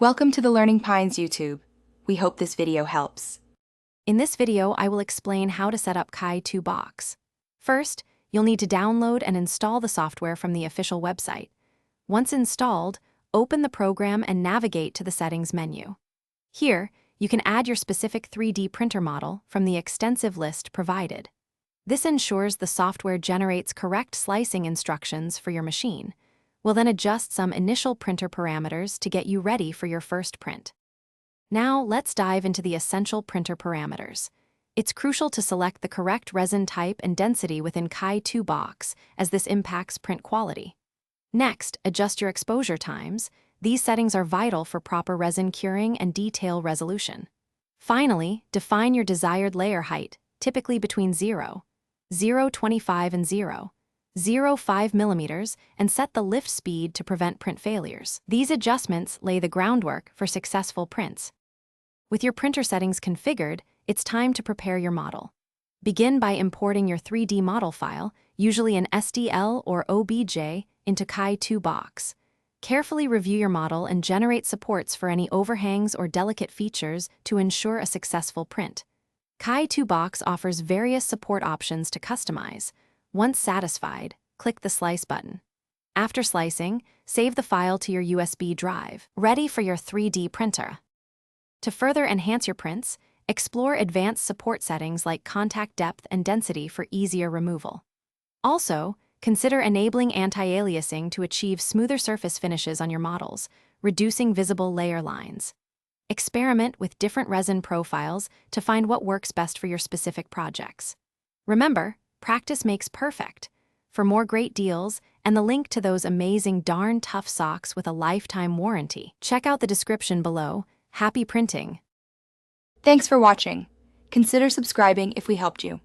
Welcome to the Learning Pines YouTube. We hope this video helps. In this video, I will explain how to set up Chitubox. First, you'll need to download and install the software from the official website. Once installed, open the program and navigate to the Settings menu. Here, you can add your specific 3D printer model from the extensive list provided. This ensures the software generates correct slicing instructions for your machine. We'll then adjust some initial printer parameters to get you ready for your first print. Now, let's dive into the essential printer parameters. It's crucial to select the correct resin type and density within Chitubox, as this impacts print quality. Next, adjust your exposure times. These settings are vital for proper resin curing and detail resolution. Finally, define your desired layer height, typically between 0.25 and 0.05 mm, and set the lift speed to prevent print failures. These adjustments lay the groundwork for successful prints. With your printer settings configured, it's time to prepare your model. Begin by importing your 3D model file, usually an STL or OBJ, into Chitubox. Carefully review your model and generate supports for any overhangs or delicate features to ensure a successful print. Chitubox offers various support options to customize. Once satisfied, click the Slice button. After slicing, save the file to your USB drive, ready for your 3D printer. To further enhance your prints, explore advanced support settings like contact depth and density for easier removal. Also, consider enabling anti-aliasing to achieve smoother surface finishes on your models, reducing visible layer lines. Experiment with different resin profiles to find what works best for your specific projects. Remember, practice makes perfect. For more great deals and the link to those amazing darn tough socks with a lifetime warranty, check out the description below. Happy printing! Thanks for watching. Consider subscribing if we helped you.